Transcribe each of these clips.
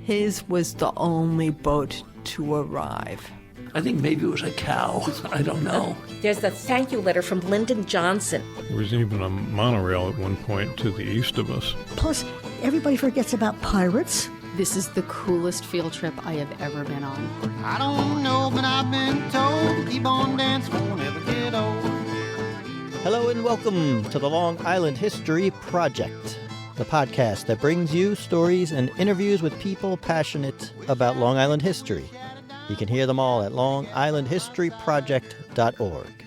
His was the only boat to arrive. I think maybe it was a cow. I don't know. There's the thank you letter from Lyndon Johnson. There was even a monorail at one point to the east of us. Plus, everybody forgets about pirates. This is the coolest field trip I have ever been on. I don't know, but I've been told, keep on dancing, won't ever get old. Hello and welcome to the Long Island History Project, the podcast that brings you stories and interviews with people passionate about Long Island history. You can hear them all at longislandhistoryproject.org.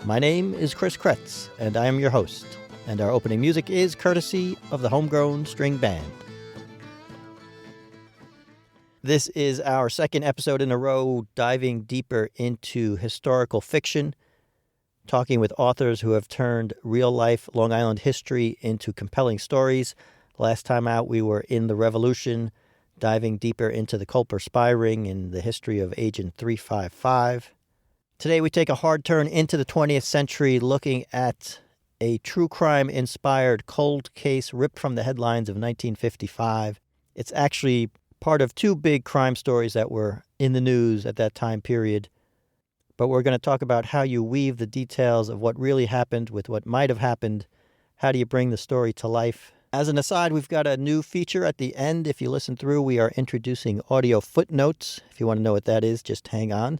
My name is Chris Kretz, and I am your host, and our opening music is courtesy of the Homegrown String Band. This is our second episode in a row diving deeper into historical fiction, talking with authors who have turned real-life Long Island history into compelling stories. Last time out, we were in the Revolution, diving deeper into the Culper spy ring and the history of Agent 355. Today, we take a hard turn into the 20th century, looking at a true crime-inspired cold case ripped from the headlines of 1955. It's actually part of two big crime stories that were in the news at that time period. But we're going to talk about how you weave the details of what really happened with what might have happened. How do you bring the story to life? As an aside, we've got a new feature at the end. If you listen through, we are introducing audio footnotes. If you want to know what that is, just hang on.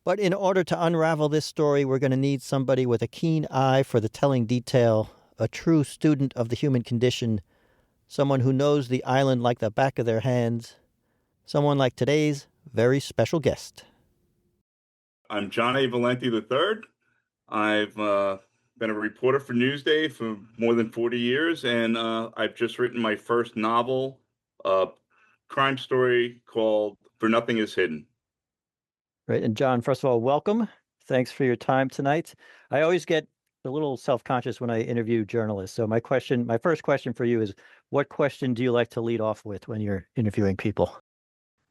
But in order to unravel this story, we're going to need somebody with a keen eye for the telling detail, a true student of the human condition, someone who knows the island like the back of their hands, someone like today's very special guest. I'm John Valenti III. I've been a reporter for Newsday for more than 40 years, and I've just written my first novel, crime story called For Nothing Is Hidden. Right, and John, first of all, welcome. Thanks for your time tonight. I always get a little self-conscious when I interview journalists. So my first question for you is, what question do you like to lead off with when you're interviewing people?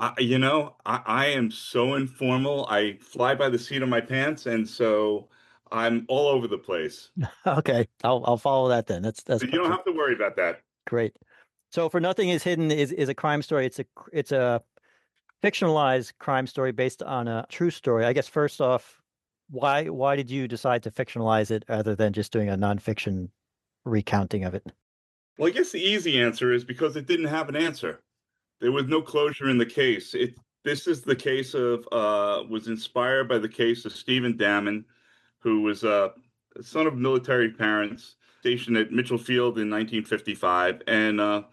I am so informal. I fly by the seat of my pants, and so I'm all over the place. Okay, I'll follow that then. That's so you don't have to worry about that. Great. So For Nothing Is Hidden is a crime story. It's a fictionalized crime story based on a true story. I guess first off, why did you decide to fictionalize it rather than just doing a nonfiction recounting of it? Well, I guess the easy answer is because it didn't have an answer. There was no closure in the case. This is the case of, was inspired by the case of Stephen Damman, who was a son of military parents stationed at Mitchel Field in 1955. And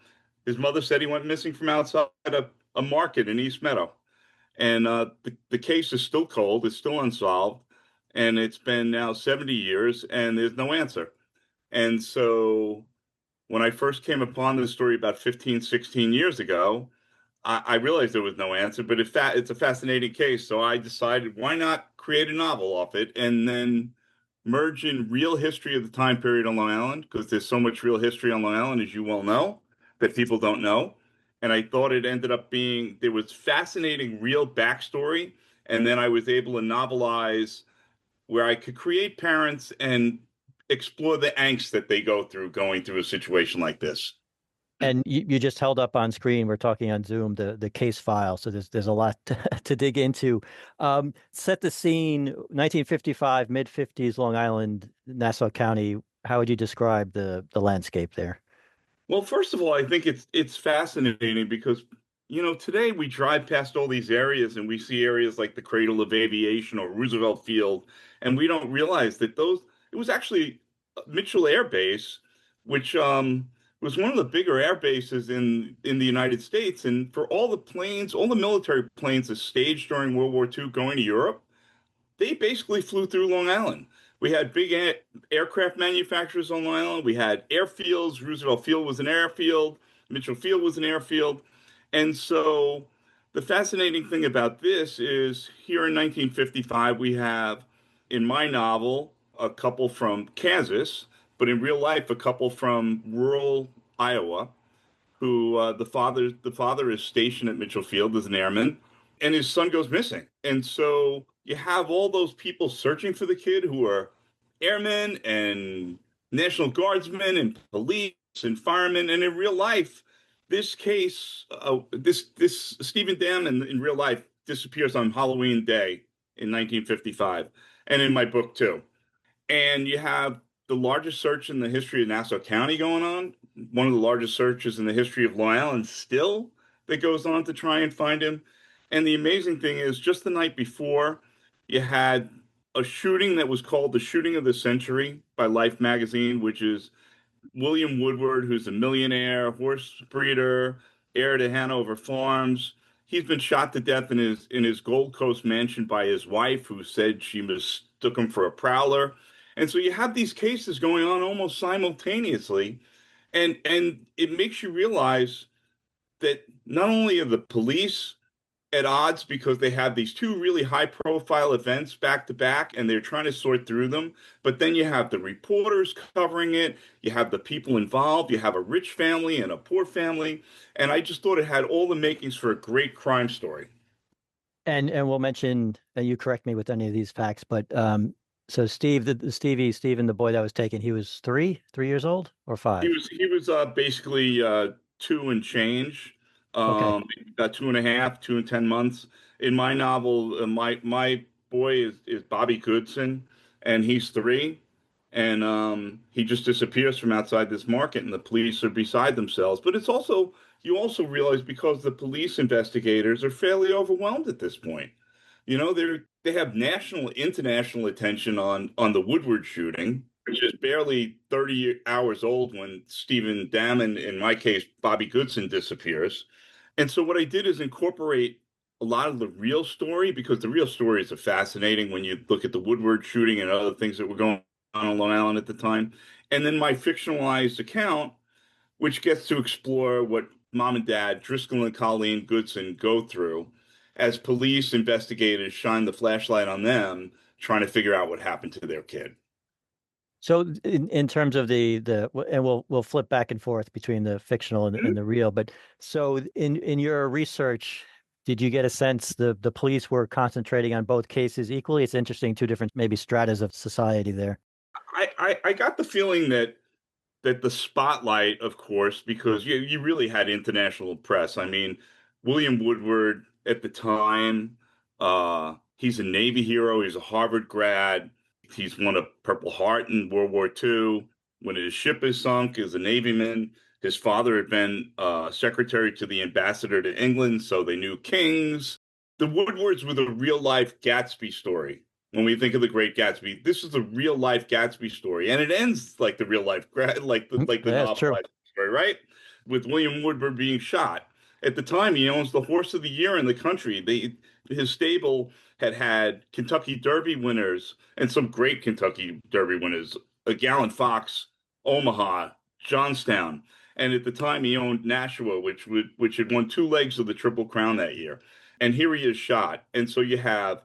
his mother said he went missing from outside a market in East Meadow. And the case is still cold. It's still unsolved. And it's been now 70 years, and there's no answer. And so when I first came upon this story about 15, 16 years ago, I realized there was no answer, but it's a fascinating case. So I decided, why not create a novel off it and then merge in real history of the time period on Long Island, because there's so much real history on Long Island, as you well know, that people don't know. And I thought it ended up being, there was fascinating real backstory. And then I was able to novelize where I could create parents and explore the angst that they go through going through a situation like this. And you just held up on screen, we're talking on Zoom, the case file. So there's a lot to dig into. Set the scene, 1955, mid-50s, Long Island, Nassau County. How would you describe the landscape there? Well, first of all, I think it's fascinating because, today we drive past all these areas and we see areas like the Cradle of Aviation or Roosevelt Field, and we don't realize that it was actually Mitchel Air Base, which was one of the bigger air bases in the United States. And for all the military planes that staged during World War II going to Europe, they basically flew through Long Island. We had big aircraft manufacturers on Long Island. We had airfields. Roosevelt Field was an airfield. Mitchel Field was an airfield. And so the fascinating thing about this is here in 1955, we have, in my novel, a couple from Kansas, but in real life, a couple from rural Iowa, who the father is stationed at Mitchel Field as an airman, and his son goes missing. And so you have all those people searching for the kid who are airmen and National Guardsmen and police and firemen. And in real life, This case, this Stephen Damman in real life disappears on Halloween Day in 1955, and in my book too. And you have the largest search in the history of Nassau County going on, one of the largest searches in the history of Long Island still that goes on to try and find him. And the amazing thing is, just the night before, you had a shooting that was called the shooting of the century by Life magazine, which is William Woodward, who's a millionaire, horse breeder, heir to Hanover Farms. He's been shot to death in his Gold Coast mansion by his wife, who said she mistook him for a prowler. And so you have these cases going on almost simultaneously, and it makes you realize that not only are the police at odds because they have these two really high profile events back to back and they're trying to sort through them. But then you have the reporters covering it, you have the people involved, you have a rich family and a poor family. And I just thought it had all the makings for a great crime story. And we'll mention, and you correct me with any of these facts, but so Steve, Stephen, the boy that was taken, he was 3 years old or 5? He was basically 2 and change. Okay. About 2.5, 2 and 10 months. In my novel, my boy is Bobby Goodson, and he's 3, and he just disappears from outside this market, and the police are beside themselves. But it's also you also realize because the police investigators are fairly overwhelmed at this point. You know, they have national, international attention on the Woodward shooting, which is barely 30 hours old when Stephen Damman, in my case, Bobby Goodson, disappears. And so what I did is incorporate a lot of the real story because the real stories are fascinating when you look at the Woodward shooting and other things that were going on Long Island at the time. And then my fictionalized account, which gets to explore what mom and dad, Driscoll and Colleen Goodson, go through as police investigators shine the flashlight on them, trying to figure out what happened to their kid. So in terms of the and we'll flip back and forth between the fictional and the real, but so in your research, did you get a sense the police were concentrating on both cases equally? It's interesting, two different maybe stratas of society there. I got the feeling that the spotlight, of course, because you really had international press. I mean, William Woodward at the time, he's a Navy hero. He's a Harvard grad. He's won a Purple Heart in World War II. When his ship is sunk as a Navyman, his father had been secretary to the ambassador to England, so they knew kings. The Woodwards were the real life Gatsby story. When we think of the Great Gatsby, this is a real life Gatsby story, and it ends like the real life, like the Yeah, novel true. story, right? With William Woodward being shot. At the time, he owns the horse of the year in the country. His stable had Kentucky Derby winners and some great Kentucky Derby winners, a Gallant Fox, Omaha, Johnstown, and at the time he owned Nashua, which had won 2 legs of the Triple Crown that year. And here he is shot, and so you have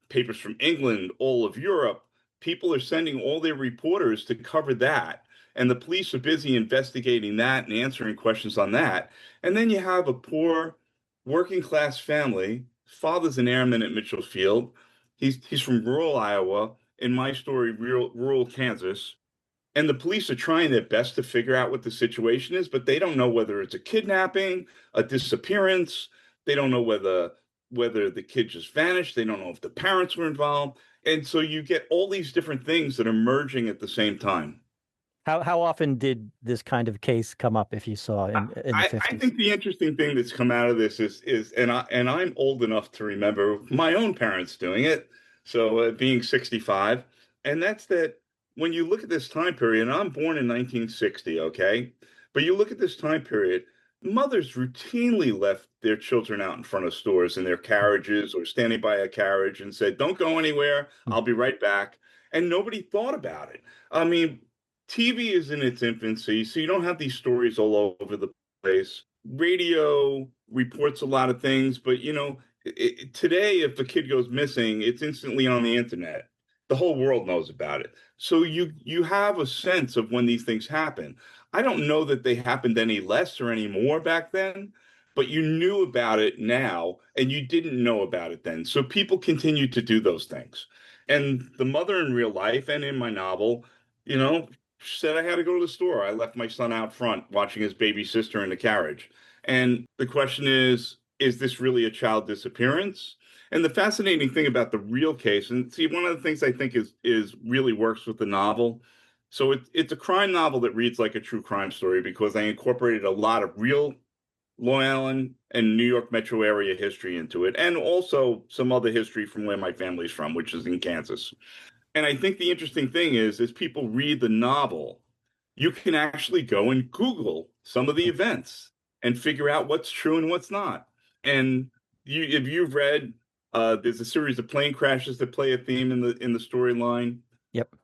papers from England, all of Europe. People are sending all their reporters to cover that. And the police are busy investigating that and answering questions on that. And then you have a poor working class family. His father's an airman at Mitchel Field. He's from rural Iowa. In my story, rural Kansas. And the police are trying their best to figure out what the situation is, but they don't know whether it's a kidnapping, a disappearance. They don't know whether the kid just vanished. They don't know if the parents were involved. And so you get all these different things that are merging at the same time. How often did this kind of case come up, if you saw in the 50s? I think the interesting thing that's come out of this is I'm old enough to remember my own parents doing it. So being 65, and that's that when you look at this time period, and I'm born in 1960, okay? But you look at this time period, mothers routinely left their children out in front of stores in their carriages or standing by a carriage and said, "Don't go anywhere. I'll be right back." And nobody thought about it. I mean, TV is in its infancy, so you don't have these stories all over the place. Radio reports a lot of things, but today, if a kid goes missing, it's instantly on the internet. The whole world knows about it. So you have a sense of when these things happen. I don't know that they happened any less or any more back then, but you knew about it now and you didn't know about it then. So people continue to do those things. And the mother in real life and in my novel, you know, said I had to go to the store. I left my son out front watching his baby sister in the carriage. And the question is this really a child disappearance? And the fascinating thing about the real case, and see, one of the things I think is really works with the novel. So it's a crime novel that reads like a true crime story because I incorporated a lot of real Long Island and New York metro area history into it, and also some other history from where my family's from, which is in Kansas. And I think the interesting thing is, as people read the novel, you can actually go and Google some of the events and figure out what's true and what's not. And if you've read, there's a series of plane crashes that play a theme in the storyline. Yep.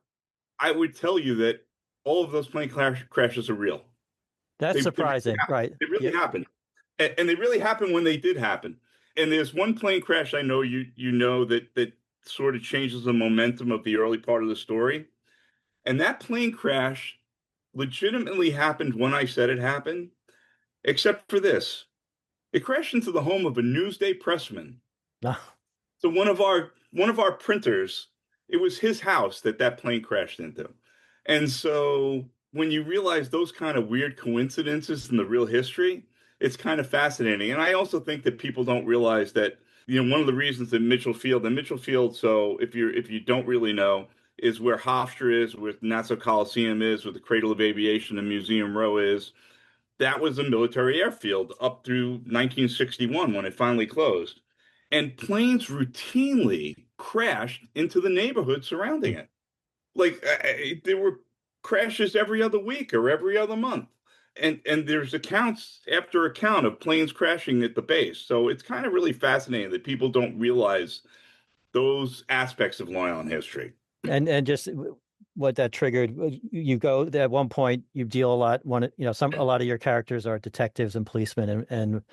I would tell you that all of those plane crashes are real. That's surprising, right? They really happened. And they really happened when they did happen. And there's one plane crash I know you know that sort of changes the momentum of the early part of the story. And that plane crash legitimately happened when I said it happened, except for this. It crashed into the home of a Newsday pressman. So one of our printers, it was his house that plane crashed into. And so when you realize those kind of weird coincidences in the real history, it's kind of fascinating. And I also think that people don't realize that, one of the reasons that Mitchel Field, so if you don't really know, is where Hofstra is, where Nassau Coliseum is, where the Cradle of Aviation and Museum Row is. That was a military airfield up through 1961 when it finally closed. And planes routinely crashed into the neighborhood surrounding it. Like there were crashes every other week or every other month. And there's accounts after account of planes crashing at the base. So it's kind of really fascinating that people don't realize those aspects of Long Island history. And just what that triggered, you go at one point, you deal a lot. A lot of your characters are detectives and policemen, and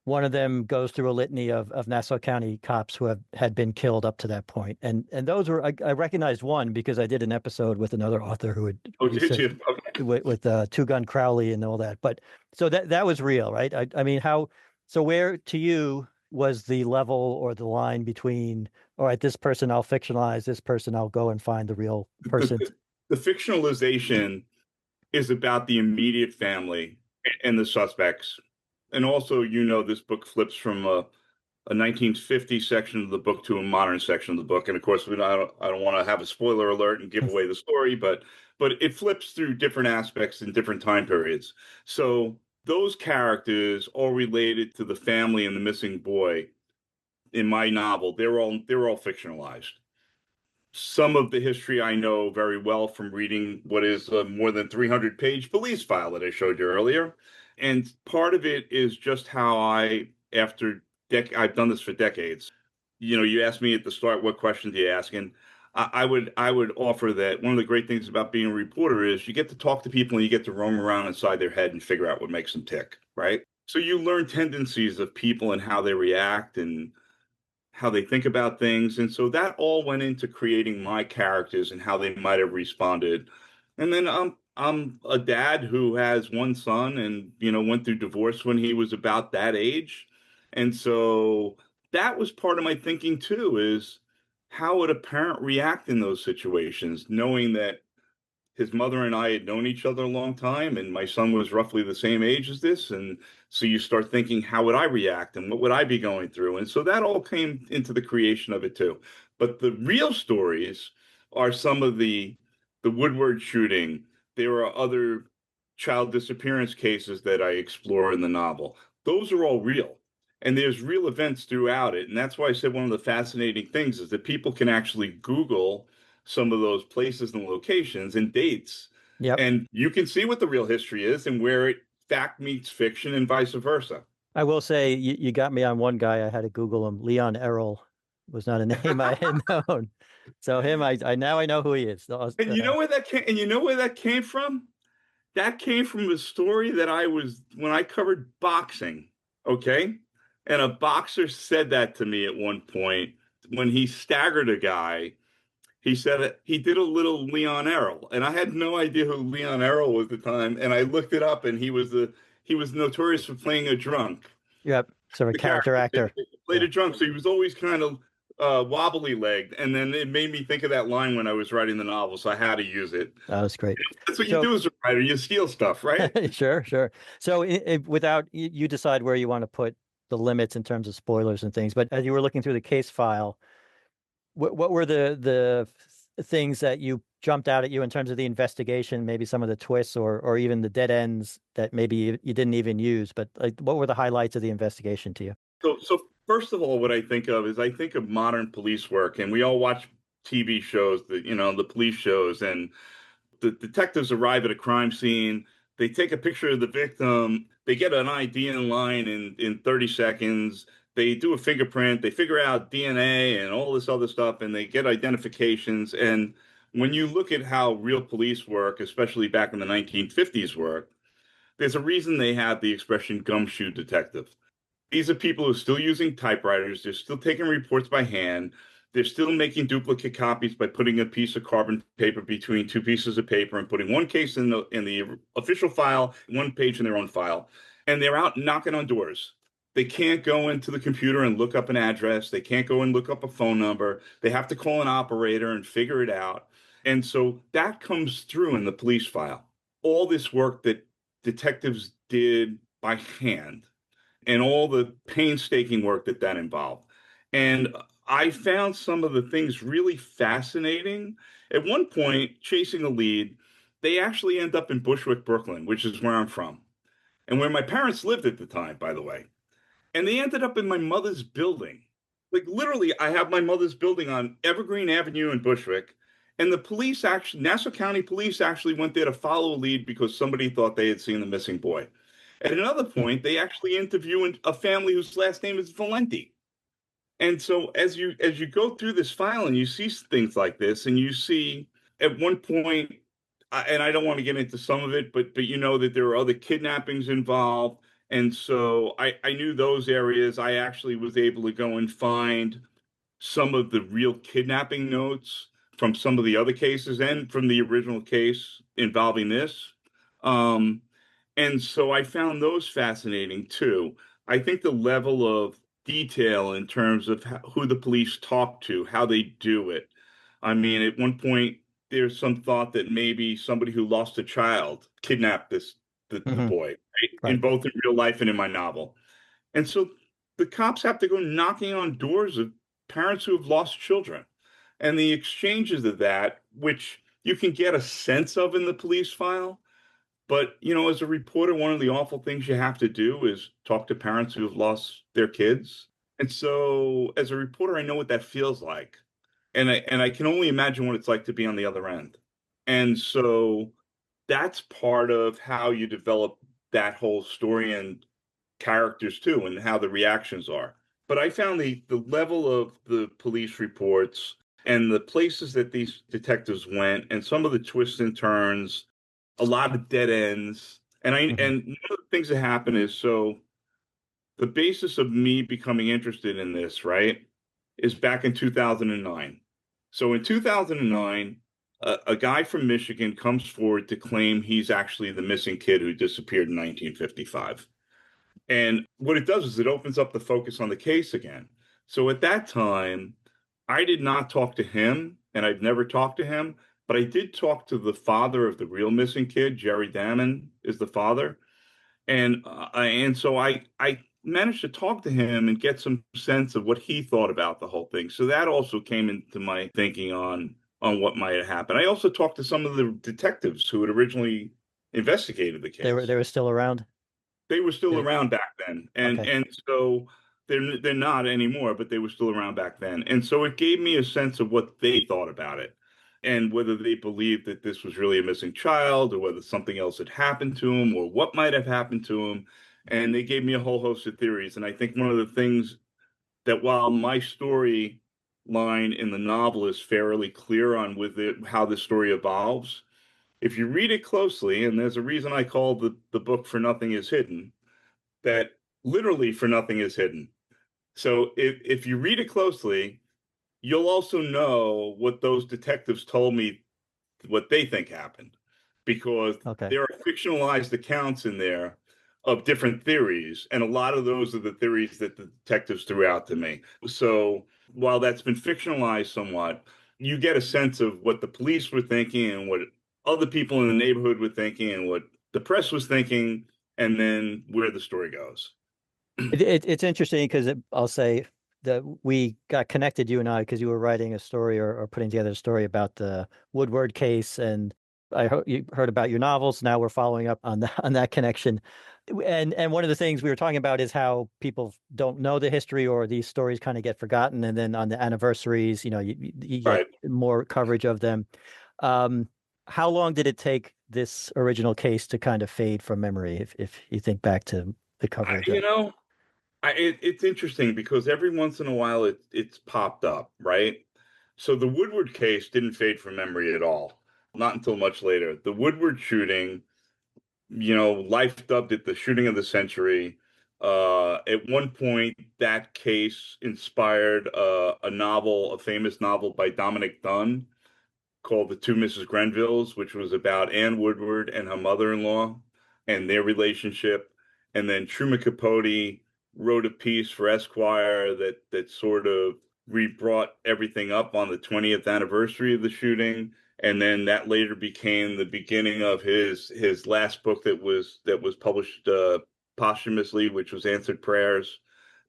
one of them goes through a litany of Nassau County cops who had been killed up to that point. And those were, I recognized one because I did an episode with another author who had did you? Okay. with Two Gun Crowley and all that. But so that was real, right? I mean, so where to you was the level or the line between, all right, this person I'll fictionalize, this person I'll go and find the real person? The fictionalization is about the immediate family and the suspects. And also, this book flips from a 1950 section of the book to a modern section of the book. And of course, I don't want to have a spoiler alert and give away the story, but it flips through different aspects in different time periods. So those characters all related to the family and the missing boy in my novel, they're all fictionalized. Some of the history I know very well from reading what is a more than 300-page police file that I showed you earlier. And part of it is just how I've done this for decades. You asked me at the start, what question do you ask? And I would offer that one of the great things about being a reporter is you get to talk to people and you get to roam around inside their head and figure out what makes them tick, right? So you learn tendencies of people and how they react and how they think about things. And so that all went into creating my characters and how they might have responded. And then I'm a dad who has one son and, went through divorce when he was about that age. And so that was part of my thinking too, is how would a parent react in those situations, knowing that his mother and I had known each other a long time and my son was roughly the same age as this. And so you start thinking, how would I react and what would I be going through? And so that all came into the creation of it too. But the real stories are some of the Woodward shooting. There are other child disappearance cases that I explore in the novel. Those are all real. And there's real events throughout it. And that's why I said one of the fascinating things is that people can actually Google some of those places and locations and dates. Yep. And you can see what the real history is and where fact meets fiction and vice versa. I will say you got me on one guy. I had to Google him. Leon Errol was not a name I had known. So him, I now I know who he is. And you know where that came? And you know where that came from? That came from a story that when I covered boxing. Okay, and a boxer said that to me at one point when he staggered a guy. He said he did a little Leon Errol, and I had no idea who Leon Errol was at the time. And I looked it up, and he was notorious for playing a drunk. Yep, so a character actor. He played a drunk, so he was always kind of wobbly legged, and then it made me think of that line when I was writing the novel, so I had to use it. That was great. That's what you do as a writer. You steal stuff, right? Sure, sure. So without you decide where you want to put the limits in terms of spoilers and things, but as you were looking through the case file, what were the things that you jumped out at you in terms of the investigation, maybe some of the twists or even the dead ends that maybe you didn't even use, but like what were the highlights of the investigation to you? So first of all, what I think of is I think of modern police work, and we all watch TV shows, the police shows, and the detectives arrive at a crime scene. They take a picture of the victim. They get an ID in line in 30 seconds. They do a fingerprint. They figure out DNA and all this other stuff, and they get identifications. And when you look at how real police work, especially back in the 1950s work, there's a reason they have the expression gumshoe detective. These are people who are still using typewriters. They're still taking reports by hand. They're still making duplicate copies by putting a piece of carbon paper between two pieces of paper and putting one case in the official file, one page in their own file. And they're out knocking on doors. They can't go into the computer and look up an address. They can't go and look up a phone number. They have to call an operator and figure it out. And so that comes through in the police file. All this work that detectives did by hand and all the painstaking work that involved. And I found some of the things really fascinating. At one point, chasing a lead, they actually end up in Bushwick, Brooklyn, which is where I'm from, and where my parents lived at the time, by the way. And they ended up in my mother's building. Like literally, I have my mother's building on Evergreen Avenue in Bushwick. And the police Nassau County Police actually went there to follow a lead because somebody thought they had seen the missing boy. At another point, they actually interview a family whose last name is Valenti. And so as you go through this file and you see things like this, and you see at one point, and I don't want to get into some of it, but you know that there are other kidnappings involved. And so I knew those areas. I actually was able to go and find some of the real kidnapping notes from some of the other cases and from the original case involving this. And so I found those fascinating too. I think the level of detail in terms of who the police talk to, how they do it. I mean, at one point, there's some thought that maybe somebody who lost a child kidnapped the boy, right? In both in real life and in my novel. And so the cops have to go knocking on doors of parents who have lost children. And the exchanges of that, which you can get a sense of in the police file. But, as a reporter, one of the awful things you have to do is talk to parents who have lost their kids. And so as a reporter, I know what that feels like. And I can only imagine what it's like to be on the other end. And so that's part of how you develop that whole story and characters too, and how the reactions are. But I found the level of the police reports and the places that these detectives went and some of the twists and turns, a lot of dead ends. And and one of the things that happened is, so the basis of me becoming interested in this, right, is back in 2009. So in 2009, a guy from Michigan comes forward to claim he's actually the missing kid who disappeared in 1955. And what it does is it opens up the focus on the case again. So at that time, I did not talk to him, and I've never talked to him, but I did talk to the father of the real missing kid. Jerry Damman is the father. And so I managed to talk to him and get some sense of what he thought about the whole thing. So that also came into my thinking on what might have happened. I also talked to some of the detectives who had originally investigated the case. They were still around? They were still around back then. And so they're not anymore, but they were still around back then. And so it gave me a sense of what they thought about it, and whether they believed that this was really a missing child, or whether something else had happened to him, or what might have happened to him. And they gave me a whole host of theories. And I think one of the things that, while my story line in the novel is fairly clear on how the story evolves, if you read it closely, and there's a reason I call the book For Nothing Is Hidden, that literally for nothing is hidden. So if you read it closely, you'll also know what those detectives told me, what they think happened, because there are fictionalized accounts in there of different theories. And a lot of those are the theories that the detectives threw out to me. So while that's been fictionalized somewhat, you get a sense of what the police were thinking and what other people in the neighborhood were thinking and what the press was thinking, and then where the story goes. It's interesting because I'll say that we got connected, you and I, because you were writing a story or putting together a story about the Woodward case, and you heard about your novels. Now we're following up on that connection. And one of the things we were talking about is how people don't know the history, or these stories kind of get forgotten, and then on the anniversaries, you get Right. more coverage of them. How long did it take this original case to kind of fade from memory, if you think back to the coverage? It's interesting because every once in a while it's popped up, right? So the Woodward case didn't fade from memory at all, not until much later. The Woodward shooting, life dubbed it the shooting of the century. At one point, that case inspired a famous novel by Dominic Dunn called The Two Mrs. Grenvilles, which was about Anne Woodward and her mother-in-law and their relationship. And then Truman Capote wrote a piece for Esquire that sort of re-brought everything up on the 20th anniversary of the shooting. And then that later became the beginning of his last book that was published posthumously, which was Answered Prayers.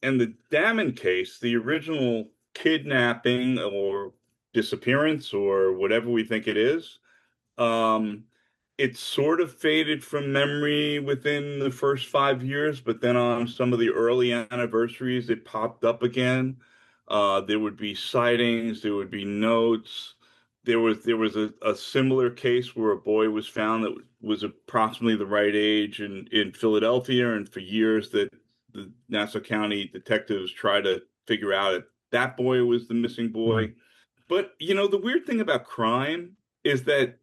And the Damman case, the original kidnapping or disappearance or whatever we think it is, it sort of faded from memory within the first 5 years, but then on some of the early anniversaries, it popped up again. There would be sightings, there would be notes. There was a similar case where a boy was found that was approximately the right age in Philadelphia, and for years that the Nassau County detectives tried to figure out if that boy was the missing boy. But the weird thing about crime is that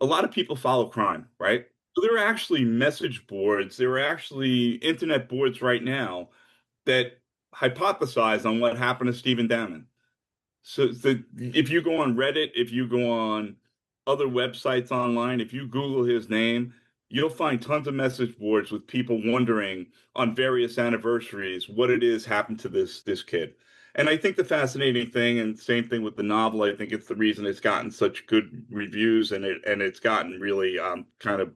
a lot of people follow crime, right? So there are actually message boards, there are actually internet boards right now that hypothesize on what happened to Stephen Damman. So if you go on Reddit, if you go on other websites online, if you Google his name, you'll find tons of message boards with people wondering on various anniversaries what it is happened to this kid. And I think the fascinating thing, and same thing with the novel, I think it's the reason it's gotten such good reviews, and it's gotten really kind of,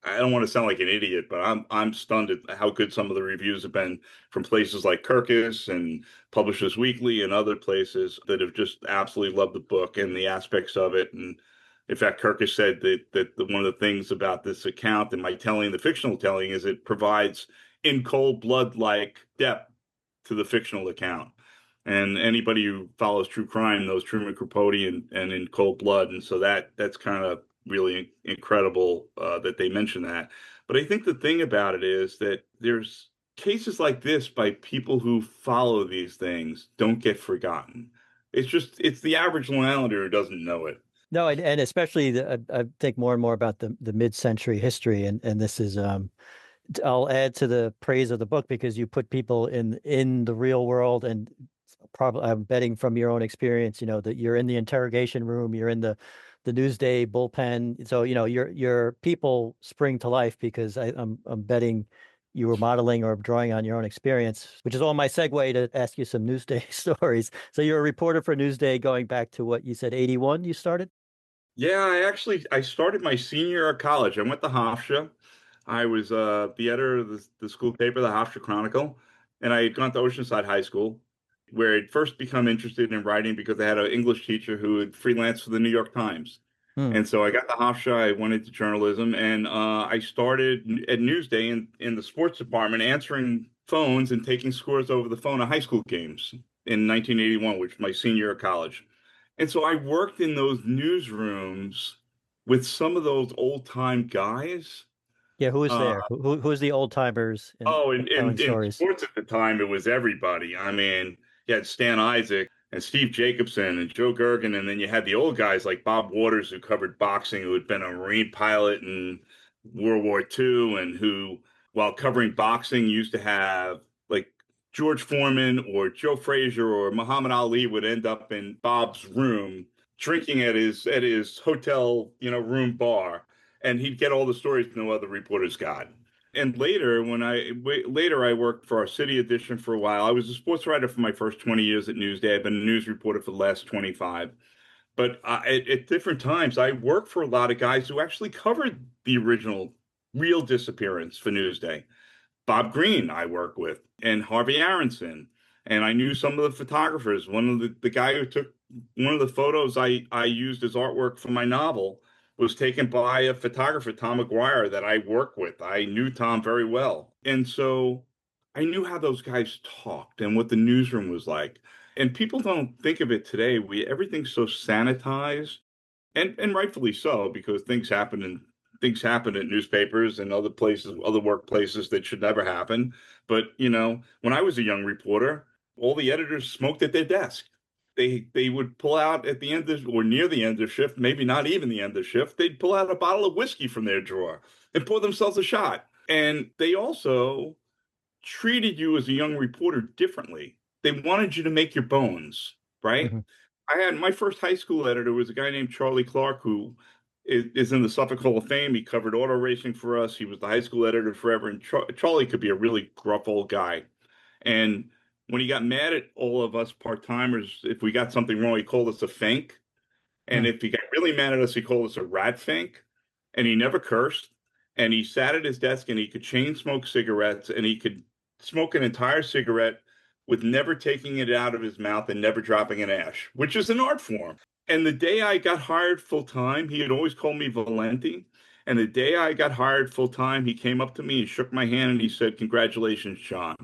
I don't want to sound like an idiot, but I'm stunned at how good some of the reviews have been from places like Kirkus and Publishers Weekly and other places that have just absolutely loved the book and the aspects of it. And in fact, Kirkus said that one of the things about this account and my telling, the fictional telling, is it provides in cold blood like depth to the fictional account. And anybody who follows true crime knows Truman Capote and In Cold Blood, and so that's kind of really incredible that they mention that. But I think the thing about it is that there's cases like this by people who follow these things don't get forgotten. It's the average Long Islander who doesn't know it. No, and especially I think more and more about the mid-century history, and this is I'll add to the praise of the book because you put people in the real world, and probably I'm betting from your own experience, that you're in the interrogation room, you're in the Newsday bullpen, so your people spring to life because I'm betting you were modeling or drawing on your own experience, which is all my segue to ask you some Newsday stories. So you're a reporter for Newsday going back to what you said, 81 you started? Yeah, I started my senior year of college. I went to Hofstra. I was the editor of the school paper, the Hofstra Chronicle, and I had gone to Oceanside High School, where I'd first become interested in writing because I had an English teacher who had freelanced for the New York Times. And so I got to Hofstra, I went into journalism, and I started at Newsday in the sports department, answering phones and taking scores over the phone of high school games in 1981, which was my senior year of college. And so I worked in those newsrooms with some of those old time guys. Yeah, who was Uh, there? Who's the old timers telling in stories? sports at the time, it was everybody. I mean, you had Stan Isaac and Steve Jacobson and Joe Gergen, and then you had the old guys like Bob Waters, who covered boxing, who had been a Marine pilot in World War II, and who, while covering boxing, used to have like George Foreman or Joe Frazier or Muhammad Ali would end up in Bob's room drinking at his hotel, room bar, and he'd get all the stories no other reporters got. and later, later I worked for our city edition for a while. I was a sports writer for my first 20 years at Newsday. I've been a news reporter for the last 25. But at different times, I worked for a lot of guys who actually covered the original real disappearance for Newsday. Bob Green, I worked with, and Harvey Aronson. And I knew some of the photographers. One of the guy who took one of the photos I used as artwork for my novel was taken by a photographer, Tom McGuire, that I work with. I knew Tom very well. And so I knew how those guys talked and what the newsroom was like. And people don't think of it today. Everything's so sanitized, and rightfully so, because things happen at newspapers and other places, other workplaces that should never happen. But when I was a young reporter, all the editors smoked at their desk. They would pull out at the end of, or near the end of shift, maybe not even the end of shift, they'd pull out a bottle of whiskey from their drawer and pour themselves a shot. And they also treated you as a young reporter differently. They wanted you to make your bones, right? Mm-hmm. I had my first high school editor was a guy named Charlie Clark, who is in the Suffolk Hall of Fame. He covered auto racing for us. He was the high school editor forever. And Charlie could be a really gruff old guy. And when he got mad at all of us part-timers, if we got something wrong, he called us a fink. And if he got really mad at us, he called us a rat fink. And he never cursed. And he sat at his desk and he could chain smoke cigarettes, and he could smoke an entire cigarette with never taking it out of his mouth and never dropping an ash, which is an art form. And the day I got hired full-time, he had always called me Valenti. And the day I got hired full-time, he came up to me and shook my hand and he said, "Congratulations, John."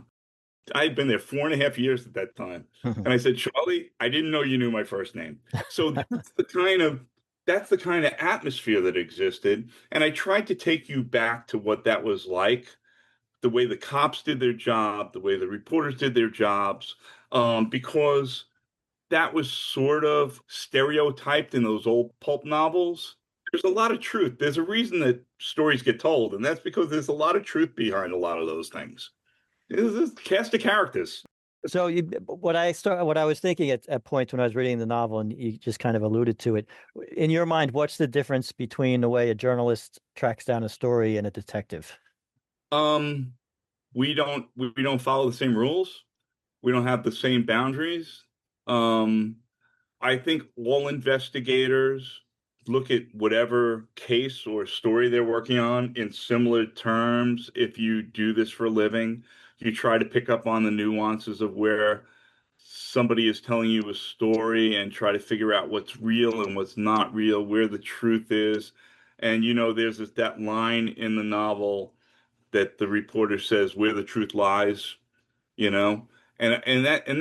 I'd been there 4.5 years at that time. And I said, "Charlie, I didn't know you knew my first name." So that's the kind of atmosphere that existed. And I tried to take you back to what that was like, the way the cops did their job, the way the reporters did their jobs, because that was sort of stereotyped in those old pulp novels. There's a lot of truth. There's a reason that stories get told, and that's because there's a lot of truth behind a lot of those things. It's cast of characters. So what I was thinking at points when I was reading the novel, and you just kind of alluded to it, in your mind, what's the difference between the way a journalist tracks down a story and a detective? We don't follow the same rules. We don't have the same boundaries. I think all investigators look at whatever case or story they're working on in similar terms. If you do this for a living, you try to pick up on the nuances of where somebody is telling you a story and try to figure out what's real and what's not real, where the truth is. And, there's that line in the novel that the reporter says, "Where the truth lies," and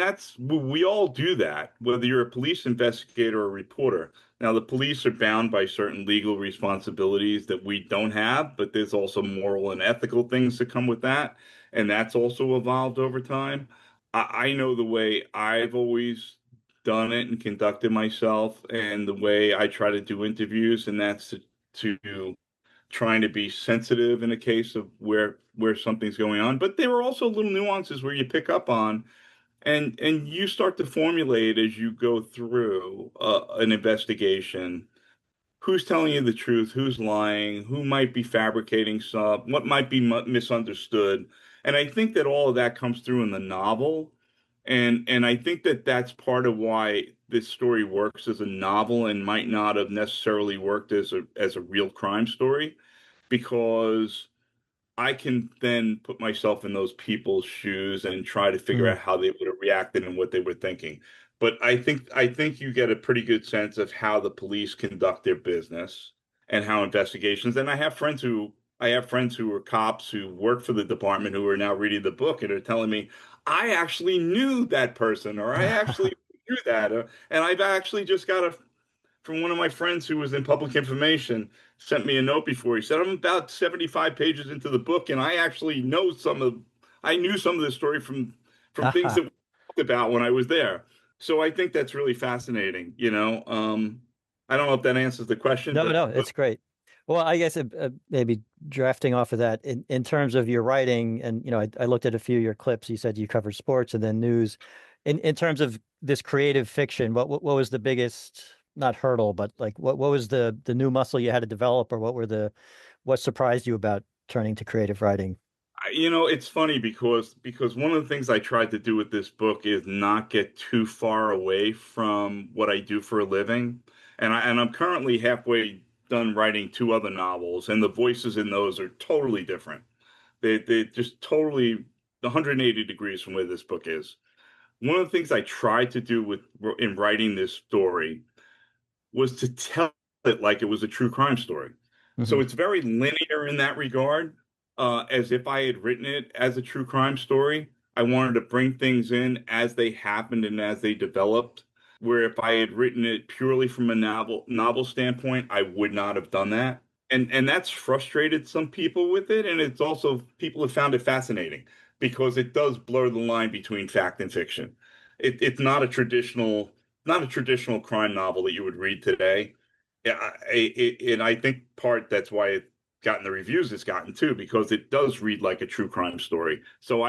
that's, we all do that, whether you're a police investigator or a reporter. Now, the police are bound by certain legal responsibilities that we don't have, but there's also moral and ethical things that come with that. And that's also evolved over time. I know the way I've always done it and conducted myself, and the way I try to do interviews, and that's to trying to be sensitive in a case of where something's going on. But there are also little nuances where you pick up on, and you start to formulate as you go through an investigation, who's telling you the truth, who's lying, who might be fabricating stuff, what might be misunderstood. And I think that all of that comes through in the novel. And I think that that's part of why this story works as a novel and might not have necessarily worked as a real crime story, because I can then put myself in those people's shoes and try to figure out how they would have reacted and what they were thinking. But I think you get a pretty good sense of how the police conduct their business and how investigations. And I have friends who are cops who work for the department who are now reading the book and are telling me, "I actually knew that person," or "I actually knew that," and I've actually just got from one of my friends who was in public information, sent me a note before. He said, "I'm about 75 pages into the book, and I actually knew some of the story from things that we talked about when I was there." So I think that's really fascinating. I don't know if that answers the question. No, it's great. Well, I guess maybe drafting off of that, in terms of your writing, and I looked at a few of your clips. You said you covered sports and then news. In terms of this creative fiction, what was the biggest, not hurdle, but like what was the new muscle you had to develop, or what surprised you about turning to creative writing? It's funny because one of the things I tried to do with this book is not get too far away from what I do for a living, and I'm currently halfway done writing two other novels, and the voices in those are totally different. They just totally 180 degrees from where this book is. One of the things I tried to do in writing this story was to tell it like it was a true crime story. So Mhm. it's very linear in that regard, as if I had written it as a true crime story. I wanted to bring things in as they happened and as they developed. Where if I had written it purely from a novel standpoint, I would not have done that. And that's frustrated some people with it, and it's also people have found it fascinating because it does blur the line between fact and fiction. It's not a traditional crime novel that you would read today. Yeah, and I think part that's why it gotten the reviews it's gotten too, because it does read like a true crime story. So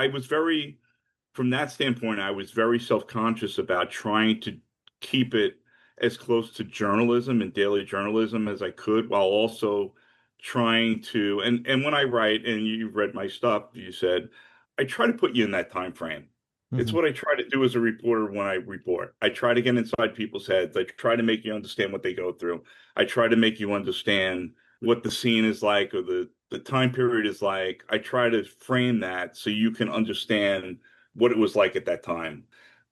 from that standpoint, I was very self-conscious about trying to keep it as close to journalism and daily journalism as I could, while also trying to, and when I write, and you read my stuff, you said, I try to put you in that time frame. It's Mhm. what I try to do as a reporter when I report. I try to get inside people's heads. I try to make you understand what they go through. I try to make you understand what the scene is like or the time period is like. I try to frame that so you can understand what it was like at that time.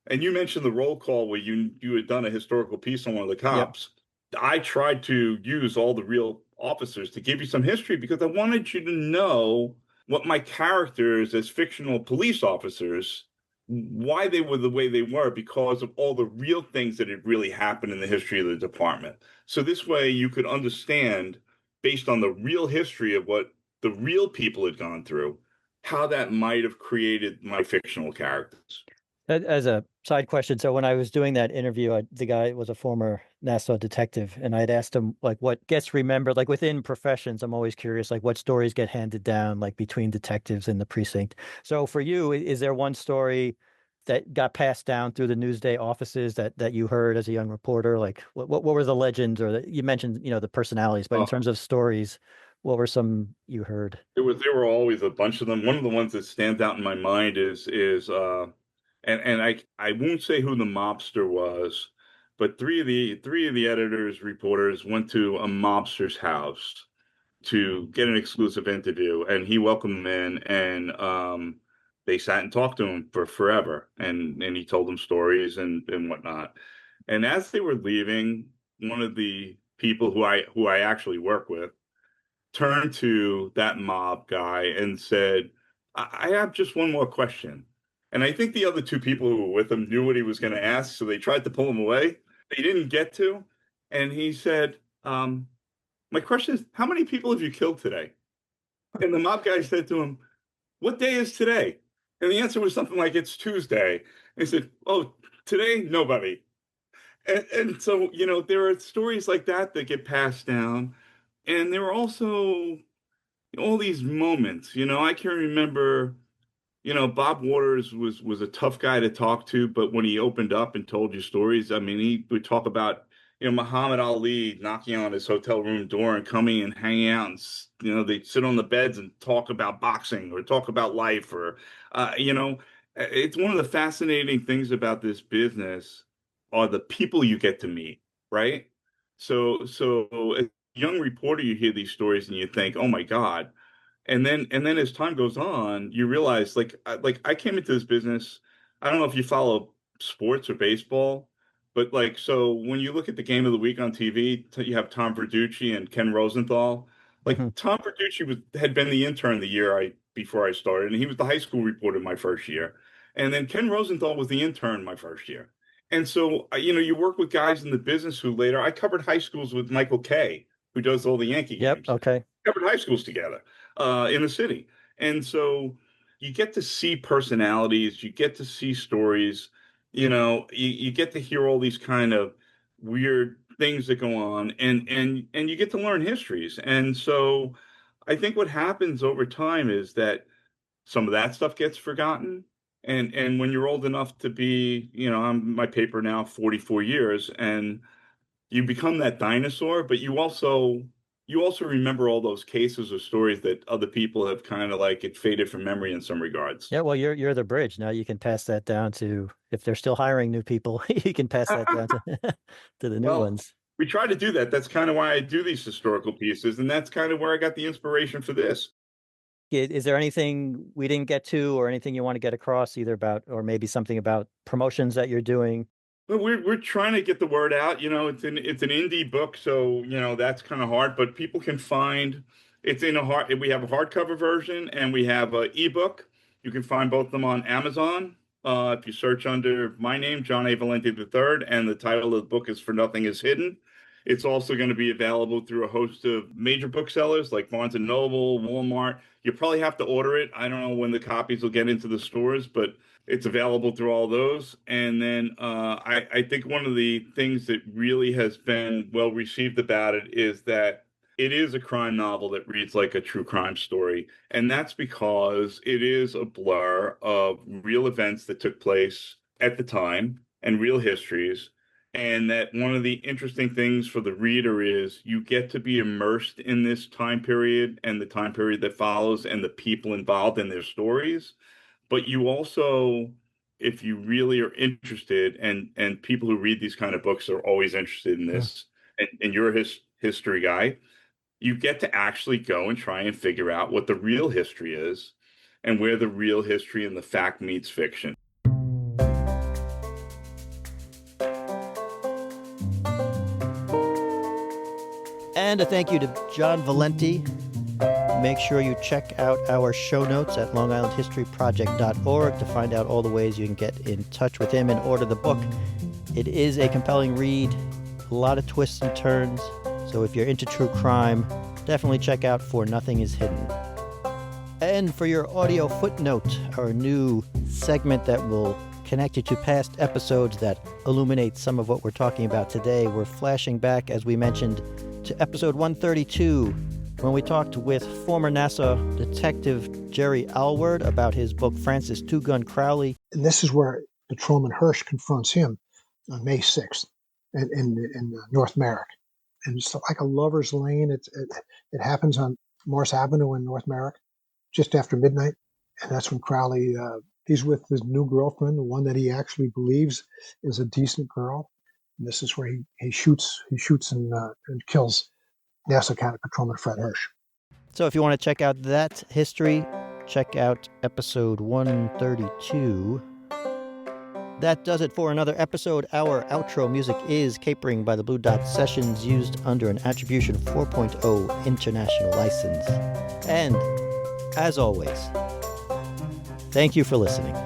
And you mentioned the roll call where you had done a historical piece on one of the Yep. cops. I tried to use all the real officers to give you some history because I wanted you to know what my characters as fictional police officers, why they were the way they were, because of all the real things that had really happened in the history of the department. So this way you could understand, based on the real history of what the real people had gone through, how that might have created my fictional characters. As a side question, so when I was doing that interview, the guy was a former NASA detective, and I had asked him like what gets remembered, like within professions. I'm always curious, like what stories get handed down, like between detectives in the precinct. So for you, is there one story that got passed down through the Newsday offices that you heard as a young reporter? Like what were the legends, or you mentioned the personalities, but in terms of stories, what were some you heard? There were always a bunch of them. One of the ones that stands out in my mind is and I won't say who the mobster was, but three of the editors reporters went to a mobster's house to get an exclusive interview, and he welcomed them in, and they sat and talked to him for forever, and he told them stories and whatnot. And as they were leaving, one of the people who I actually work with turned to that mob guy and said, I have just one more question. And I think the other two people who were with him knew what he was going to ask, so they tried to pull him away. They didn't get to. And he said, my question is, how many people have you killed today? And the mob guy said to him, what day is today? And the answer was something like, it's Tuesday. And he said, oh, today, nobody. And so, there are stories like that that get passed down. And there are also all these moments. I can remember, Bob Waters was a tough guy to talk to, but when he opened up and told you stories, I mean, he would talk about, Muhammad Ali knocking on his hotel room door and coming and hanging out, and they'd sit on the beds and talk about boxing or talk about life, or it's one of the fascinating things about this business are the people you get to meet, right? So as a young reporter, you hear these stories and you think, oh my God. And then as time goes on, you realize like I came into this business. I don't know if you follow sports or baseball, but like so when you look at the game of the week on TV, you have Tom Verducci and Ken Rosenthal. Like Mhm. Tom Verducci had been the intern the year before I started, and he was the high school reporter my first year. And then Ken Rosenthal was the intern my first year. And so you work with guys in the business who later I covered high schools with Michael Kay, who does all the Yankee Yep. games. Okay. Covered high schools together in the city. And so you get to see personalities, you get to see stories, you get to hear all these kind of weird things that go on, and you get to learn histories. And so I think what happens over time is that some of that stuff gets forgotten. And when you're old enough to be, I'm my paper now 44 years, and you become that dinosaur, but you also remember all those cases or stories that other people have kind of like it faded from memory in some regards. Yeah, well, you're the bridge. Now you can pass that down to, if they're still hiring new people, you can pass that down to the new ones. We try to do that. That's kind of why I do these historical pieces, and that's kind of where I got the inspiration for this. Is there anything we didn't get to, or anything you want to get across, either about, or maybe something about promotions that you're doing? Well, we're trying to get the word out. It's an indie book, so that's kind of hard. But people can find it's in a hard. We have a hardcover version and we have an ebook. You can find both of them on Amazon. If you search under my name, John A. Valenti III, and the title of the book is For Nothing Is Hidden. It's also going to be available through a host of major booksellers like Barnes & Noble, Walmart. You probably have to order it. I don't know when the copies will get into the stores, but it's available through all those. And then I think one of the things that really has been well received about it is that it is a crime novel that reads like a true crime story. And that's because it is a blur of real events that took place at the time and real histories. And that one of the interesting things for the reader is you get to be immersed in this time period and the time period that follows and the people involved in their stories. But you also, if you really are interested, and people who read these kind of books are always interested in this, and you're a history guy, you get to actually go and try and figure out what the real history is and where the real history and the fact meets fiction. And a thank you to John Valenti. Make sure you check out our show notes at longislandhistoryproject.org to find out all the ways you can get in touch with him and order the book. It is a compelling read, a lot of twists and turns. So if you're into true crime, definitely check out For Nothing Is Hidden. And for your audio footnote, our new segment that will connect you to past episodes that illuminate some of what we're talking about today, we're flashing back, as we mentioned, to episode 132, when we talked with former NASA detective Jerry Alward about his book Francis Two Gun Crowley. And this is where Patrolman Hirsch confronts him on May 6th in North Merrick. And it's like a lover's lane. It happens on Morse Avenue in North Merrick just after midnight. And that's when Crowley, he's with his new girlfriend, the one that he actually believes is a decent girl. And this is where he shoots and kills NASA County Patrolman Fred Hirsch. So if you want to check out that history, check out episode 132. That does it for another episode. Our outro music is Capering by the Blue Dot Sessions, used under an Attribution 4.0 international license. And, as always, thank you for listening.